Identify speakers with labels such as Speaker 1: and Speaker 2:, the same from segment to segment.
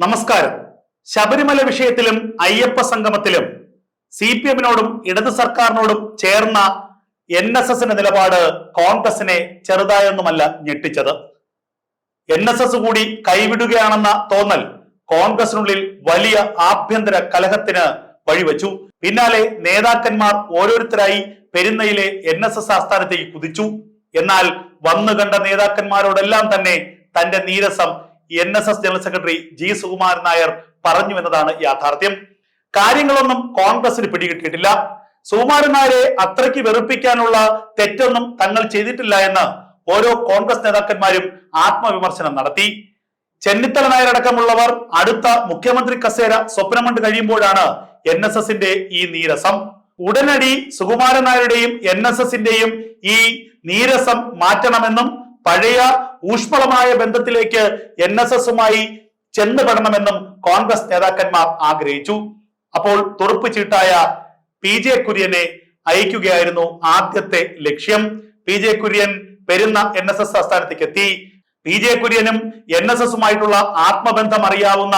Speaker 1: നമസ്കാരം. ശബരിമല വിഷയത്തിലും അയ്യപ്പ സംഗമത്തിലും CPM-നോടും ഇടത് സർക്കാരിനോടും ചേർന്ന NSSന്റെ നിലപാട് കോൺഗ്രസിനെ ചെറുതായൊന്നുമല്ല ഞെട്ടിച്ചത്. NSS കൂടി കൈവിടുകയാണെന്ന തോന്നൽ കോൺഗ്രസിനുള്ളിൽ വലിയ ആഭ്യന്തര കലഹത്തിന് വഴിവെച്ചു. പിന്നാലെ നേതാക്കന്മാർ ഓരോരുത്തരായി പെരുന്നയിലെ NSS ആസ്ഥാനത്തേക്ക് കുതിച്ചു. എന്നാൽ വന്നു കണ്ട നേതാക്കന്മാരോടെല്ലാം തന്നെ തന്റെ നീരസം NSS general secretary G. Sukumaran Nair പറഞ്ഞു എന്നതാണ് യാഥാർത്ഥ്യം. കാര്യങ്ങളൊന്നും കോൺഗ്രസിന് പിടികിട്ടിയിട്ടില്ല. സുകുമാരൻ നായരെ അത്രയ്ക്ക് വെറുപ്പിക്കാനുള്ള തെറ്റൊന്നും തങ്ങൾ ചെയ്തിട്ടില്ല എന്ന് ഓരോ കോൺഗ്രസ് നേതാക്കന്മാരും ആത്മവിമർശനം നടത്തി. ചെന്നിത്തല നായരടക്കമുള്ളവർ അടുത്ത മുഖ്യമന്ത്രി കസേര സ്വപ്നം കണ്ട് കഴിയുമ്പോഴാണ് NSSന്റെ ഈ നീരസം. ഉടനടി സുകുമാരൻ നായരുടെയും NSSന്റെയും ഈ നീരസം മാറ്റണമെന്നും പഴയ ഊഷ്മളമായ ബന്ധത്തിലേക്ക് NSSുമായി ചെന്നുപെടണമെന്നും കോൺഗ്രസ് നേതാക്കന്മാർ ആഗ്രഹിച്ചു. അപ്പോൾ തുറുപ്പ് ചീട്ടായ PJ കുര്യനെ അയക്കുകയായിരുന്നു ആദ്യത്തെ ലക്ഷ്യം. PJ കുര്യൻ പെരുന്ന NSS ആസ്ഥാനത്തേക്ക് എത്തി. PJ കുര്യനും NSSുമായിട്ടുള്ള ആത്മബന്ധം അറിയാവുന്ന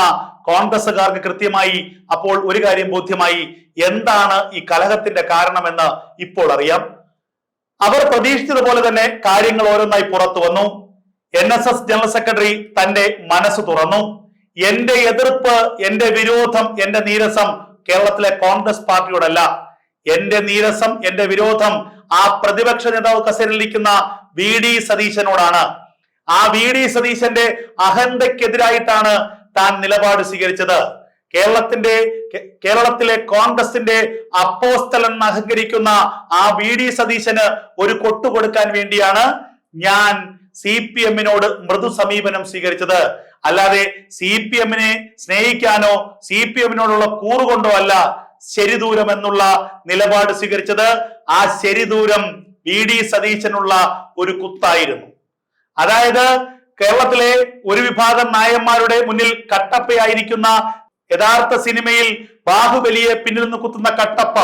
Speaker 1: കോൺഗ്രസുകാർക്ക് കൃത്യമായി അപ്പോൾ ഒരു കാര്യം ബോധ്യമായി. എന്താണ് ഈ കലഹത്തിന്റെ കാരണമെന്ന് ഇപ്പോൾ അറിയാം. അവർ പ്രതീക്ഷിച്ചതുപോലെ തന്നെ കാര്യങ്ങൾ ഓരോന്നായി പുറത്തു വന്നു. NSS ജനറൽ സെക്രട്ടറി തന്റെ മനസ്സ് തുറന്നു. എന്റെ എതിർപ്പ്, എന്റെ വിരോധം, എന്റെ നീരസം കേരളത്തിലെ കോൺഗ്രസ് പാർട്ടിയോടല്ല. എന്റെ നീരസം, എന്റെ വിരോധം ആ പ്രതിപക്ഷ നേതാവ് കസേരയിലിരിക്കുന്ന VD സതീശനോടാണ്. ആ VD സതീശന്റെ അഹന്തയ്ക്കെതിരായിട്ടാണ് താൻ നിലപാട് സ്വീകരിച്ചത്. കേരളത്തിലെ കോൺഗ്രസിന്റെ അപ്പോസ്തലൻ അഹങ്കരിക്കുന്ന ആ VD സതീശന് ഒരു കൊട്ടു കൊടുക്കാൻ വേണ്ടിയാണ് ഞാൻ CPM-നോട് മൃദു സമീപനം സ്വീകരിച്ചത്. അല്ലാതെ CPM-നെ സ്നേഹിക്കാനോ CPM-നോടുള്ള കൂറുകൊണ്ടോ അല്ല ശരിദൂരം എന്നുള്ള നിലപാട് സ്വീകരിച്ചത്. ആ ശരിദൂരം VD സതീശനുള്ള ഒരു കുത്തായിരുന്നു. അതായത് കേരളത്തിലെ ഒരു വിഭാഗം നായന്മാരുടെ മുന്നിൽ കട്ടപ്പയായിരിക്കുന്ന യഥാർത്ഥ സിനിമയിൽ ബാഹുബലിയെ പിന്നിൽ നിന്ന് കുത്തുന്ന കട്ടപ്പ,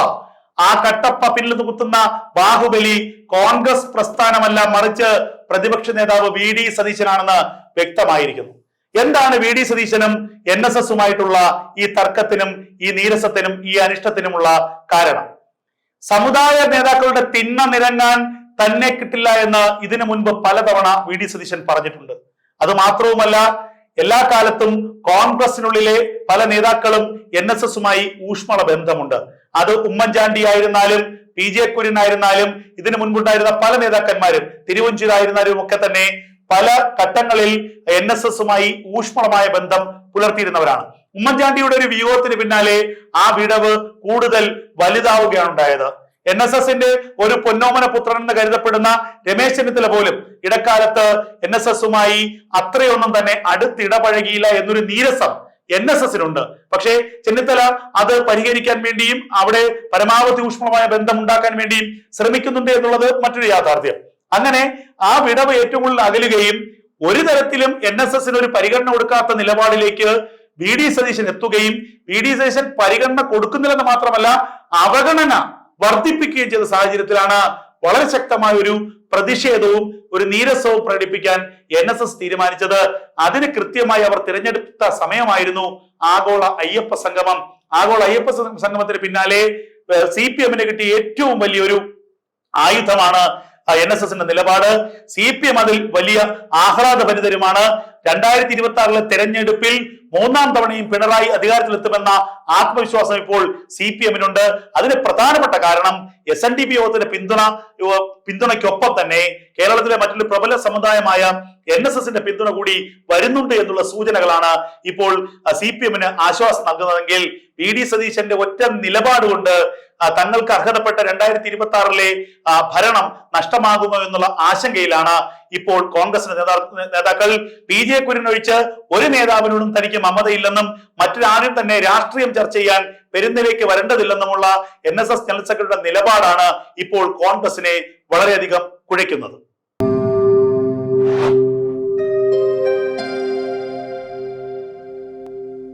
Speaker 1: ആ കട്ടപ്പ പിന്നിൽ നിന്ന് കുത്തുന്ന ബാഹുബലി കോൺഗ്രസ് പ്രസ്ഥാനമല്ല, മറിച്ച് പ്രതിപക്ഷ നേതാവ് VD സതീശനാണെന്ന് വ്യക്തമായിരിക്കുന്നു. എന്താണ് VD സതീശനും NSSുമായിട്ടുള്ള ഈ തർക്കത്തിനും ഈ നീരസത്തിനും ഈ അനിഷ്ടത്തിനുമുള്ള കാരണം? സമുദായ നേതാക്കളുടെ തിണ്ണ നിരങ്ങാൻ തന്നെ കിട്ടില്ല എന്ന് ഇതിനു മുൻപ് പലതവണ VD സതീശൻ പറഞ്ഞിട്ടുണ്ട്. അത് മാത്രവുമല്ല, എല്ലാ കാലത്തും കോൺഗ്രസിനുള്ളിലെ പല നേതാക്കളും NSSുമായി ഊഷ്മള ബന്ധമുണ്ട്. അത് ഉമ്മൻചാണ്ടി ആയിരുന്നാലും PJ കുര്യൻ ആയിരുന്നാലും ഇതിനു മുൻപുണ്ടായിരുന്ന പല നേതാക്കന്മാരും തിരുവഞ്ചൂരായിരുന്നാലും ഒക്കെ തന്നെ പല ഘട്ടങ്ങളിൽ NSSുമായി ഊഷ്മളമായ ബന്ധം പുലർത്തിയിരുന്നവരാണ്. ഉമ്മൻചാണ്ടിയുടെ ഒരു വിയോഗത്തിന് പിന്നാലെ ആ വിടവ് കൂടുതൽ വലുതാവുകയാണ് ഉണ്ടായത്. NSSന്റെ ഒരു പൊന്നോമന പുത്രൻ എന്ന് കരുതപ്പെടുന്ന രമേശ് ചെന്നിത്തല പോലും ഇടക്കാലത്ത് NSSുമായി അത്രയൊന്നും തന്നെ അടുത്തിടപഴകിയില്ല എന്നൊരു നീരസം NSSനുണ്ട്. പക്ഷേ ചെന്നിത്തല അത് പരിഹരിക്കാൻ വേണ്ടിയും അവിടെ പരമാവധി ഊഷ്മളമായ ബന്ധം ഉണ്ടാക്കാൻ വേണ്ടിയും ശ്രമിക്കുന്നുണ്ട് എന്നുള്ളത് മറ്റൊരു യാഥാർത്ഥ്യം. അങ്ങനെ ആ വിടവ് ഏറ്റവും കൂടുതൽ അകലുകയും ഒരു തരത്തിലും NSSന് ഒരു പരിഗണന കൊടുക്കാത്ത നിലപാടിലേക്ക് VD സതീശൻ എത്തുകയും VD സതീശൻ പരിഗണന കൊടുക്കുന്നില്ലെന്ന് മാത്രമല്ല അവഗണന വർദ്ധിപ്പിക്കുകയും ചെയ്ത സാഹചര്യത്തിലാണ് വളരെ ശക്തമായ ഒരു പ്രതിഷേധവും ഒരു നീരസവും പ്രകടിപ്പിക്കാൻ NSS തീരുമാനിച്ചത്. അതിന് കൃത്യമായി അവർ തിരഞ്ഞെടുത്ത സമയമായിരുന്നു ആഗോള അയ്യപ്പ സംഗമം. ആഗോള അയ്യപ്പ സംഗമത്തിന് പിന്നാലെ CPM-ന് കിട്ടിയ ഏറ്റവും വലിയൊരു ആയുധമാണ് NSSന്റെ നിലപാട്. CPM അതിൽ വലിയ ആഹ്ലാദഭരിതരുമാണ്. 2026 തെരഞ്ഞെടുപ്പിൽ 3ാം തവണയും പിണറായി അധികാരത്തിലെത്തുമെന്ന ആത്മവിശ്വാസം ഇപ്പോൾ CPM-നുണ്ട്. അതിന് പ്രധാനപ്പെട്ട കാരണം SNDP യോഗത്തിന്റെ പിന്തുണയ്ക്കൊപ്പം തന്നെ കേരളത്തിലെ മറ്റൊരു പ്രബല സമുദായമായ NSSന്റെ പിന്തുണ കൂടി വരുന്നുണ്ട് എന്നുള്ള സൂചനകളാണ് ഇപ്പോൾ CPM-ന് ആശ്വാസം നൽകുന്നതെങ്കിൽ VD സതീശന്റെ ഒറ്റ നിലപാട് കൊണ്ട് തങ്ങൾക്ക് അർഹതപ്പെട്ട 2026 ഭരണം നഷ്ടമാകുമോ എന്നുള്ള ആശങ്കയിലാണ് ഇപ്പോൾ കോൺഗ്രസ് നേതാക്കൾ. PJ കുര്യൻ ഒഴിച്ച് ഒരു നേതാവിനോടും തനിക്ക് മമതയില്ലെന്നും മറ്റൊരാരും തന്നെ രാഷ്ട്രീയം ചർച്ച ചെയ്യാൻ പെരുന്നിലേക്ക് വരേണ്ടതില്ലെന്നുമുള്ള NSS ജനറൽ സെക്രട്ടറിയുടെ നിലപാടാണ് ഇപ്പോൾ കോൺഗ്രസിനെ വളരെയധികം കുഴയ്ക്കുന്നത്.